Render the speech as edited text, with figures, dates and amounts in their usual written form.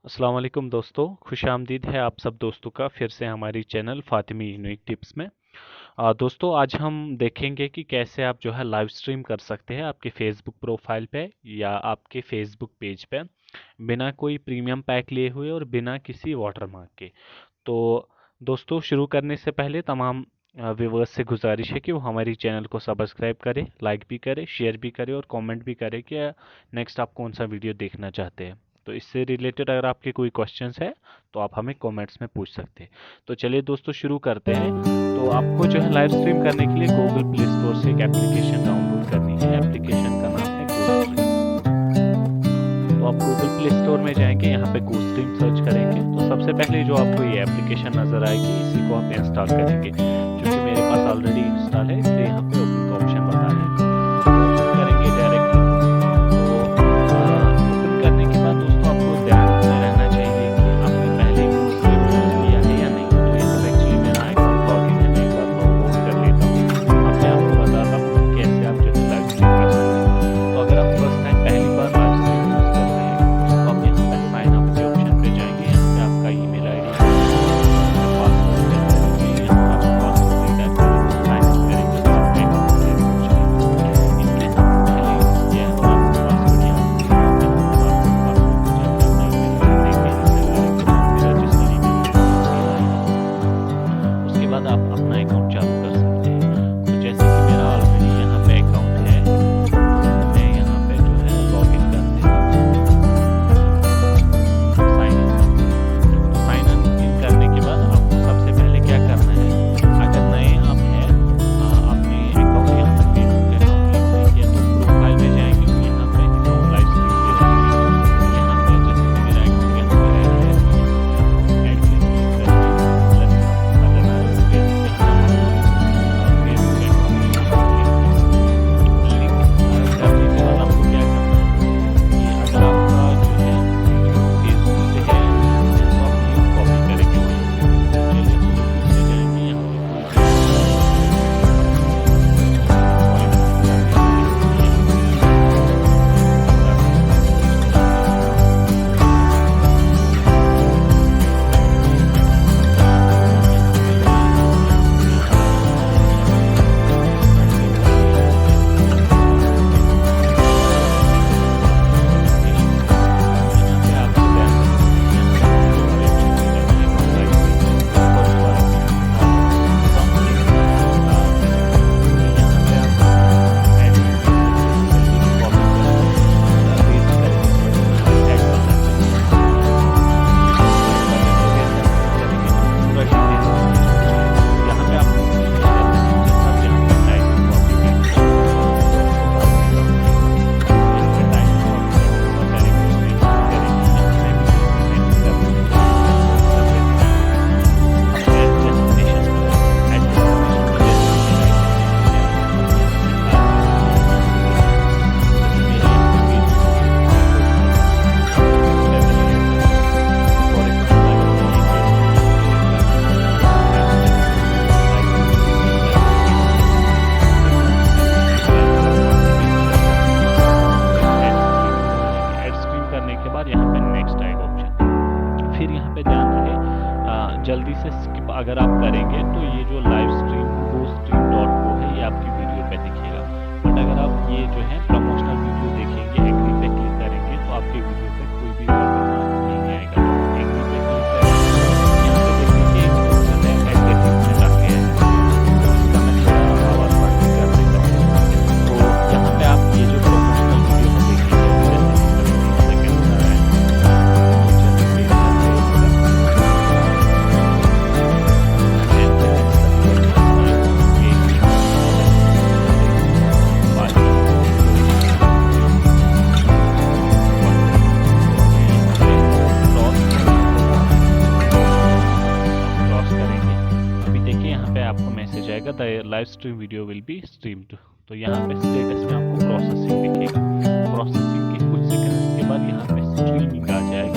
अस्सलाम वालेकुम दोस्तों, खुश आमदीद है आप सब दोस्तों का फिर से हमारी चैनल फातिमी यूनिक टिप्स में। दोस्तों आज हम देखेंगे कि कैसे आप जो है लाइव स्ट्रीम कर सकते हैं आपके फेसबुक प्रोफाइल पे या आपके फेसबुक पेज पे, बिना कोई प्रीमियम पैक लिए हुए और बिना किसी वाटरमार्क के। तो दोस्तों शुरू करने से पहले तमाम व्यूवर्स से गुजारिश है कि वो हमारी चैनल को सब्सक्राइब करें, लाइक भी करें, शेयर भी करें और कमेंट भी करें कि नेक्स्ट आप कौन सा वीडियो देखना चाहते हैं। तो इससे रिलेटेड अगर आपके कोई क्वेश्चंस है तो आप हमें कमेंट्स में पूछ सकते हैं। तो चलिए दोस्तों शुरू करते हैं। तो आपको जो है लाइव स्ट्रीम करने के लिए गूगल प्ले स्टोर से एक एप्लीकेशन डाउनलोड करनी है। एप्लीकेशन का नाम है गो। तो आप गूगल प्ले स्टोर में जाएंगे, यहाँ पे गो स्ट्रीम सर्च करेंगे तो सबसे पहले जो आपको ये एप्लीकेशन नजर आएगी इसी को आप इंस्टॉल करेंगे। क्योंकि मेरे पास ऑलरेडी इंस्टॉल है इसलिए यहाँ पे ओपन का ऑप्शन बता रहे हैं। तो ओपन करेंगे डायरेक्टली। तो ओपन करने के बाद दोस्तों आपको ध्यान में रहना चाहिए कि आपने पहले गो स्ट्रीम यूज किया है या नहीं। तो यहाँ पे एक्चुअली मेरा अकाउंट लॉगिन है, मैं एक बार लॉग आउट कर लेता हूँ। अब मैं आपको बताता हूँ कि कैसे आप जो है लाइव स्ट्रीम कर सकते हैं। तो अगर आप फर्स्ट टाइम पहली बार लाइव स्ट्रीम यूज कर रहे हैं तो आप यहाँ पे साइन अप के ऑप्शन पे जाएंगे। यहाँ पे आपका ईमेल आईडी, पासवर्ड टाइप करेंगे, यहाँ पे आप पासवर्ड टाइप करेंगे, साइन अप करेंगे तो आपका अकाउंट क्रिएट हो जाएगा। इनके साथ पहले यूज किया है तो आपको पासवर्ड यहाँ पे पासवर्ड जाके अपना ईमेल आईडी देंगे, रजिस्टर ईमेल आईडी। उसके बाद आप अपना अकाउंट चालू कर सकते हैं। तो जैसे कि मेरा ऑलरेडी यहाँ पे अकाउंट है, मैं यहाँ पे जो है लॉग इन कर देता हूँ, साइन इन करने के बाद आपको सबसे पहले क्या करना है। अगर नए आप हैं, आपने अकाउंट यहाँ पे फेसबुक अकाउंट लिंक नहीं किया तो प्रोफाइल में जाएंगे तो यहाँ पे अकाउंट लाइव स्ट्रीम पे जाएंगे। यहाँ पे जैसे कि मेरा अकाउंट यहाँ पे ऐड है, ऐड पे क्लिक करके अगर जल्दी से स्किप अगर आप करेंगे तो ये जो लाइव स्ट्रीम गो स्ट्रीम डॉट को है ये आपकी वीडियो पे दिखेगा। बट अगर आप ये जो है प्रमोशनल वीडियो देखेंगे, एग्री पे क्लिक करेंगे तो आपकी वीडियो पे कोई भी वाटरमार्क नहीं आएगा। एग्री पे क्लिक करेंगे, यहाँ पे देखिए एक ऑप्शन है एडिटिंग में जाके है, इसका मैं थोड़ा आवाज बढ़ के कर देता हूँ। तो यहाँ पे आप ये जो प्रमोशनल वीडियो देखेंगे जैसे कि 30 सेकंड का है, the live stream video will be streamed. तो यहाँ पे स्टेटस में आपको प्रोसेसिंग दिखेगा। प्रोसेसिंग के कुछ सेकंड्स के बाद यहाँ पे स्ट्रीमिंग आ जाएगा।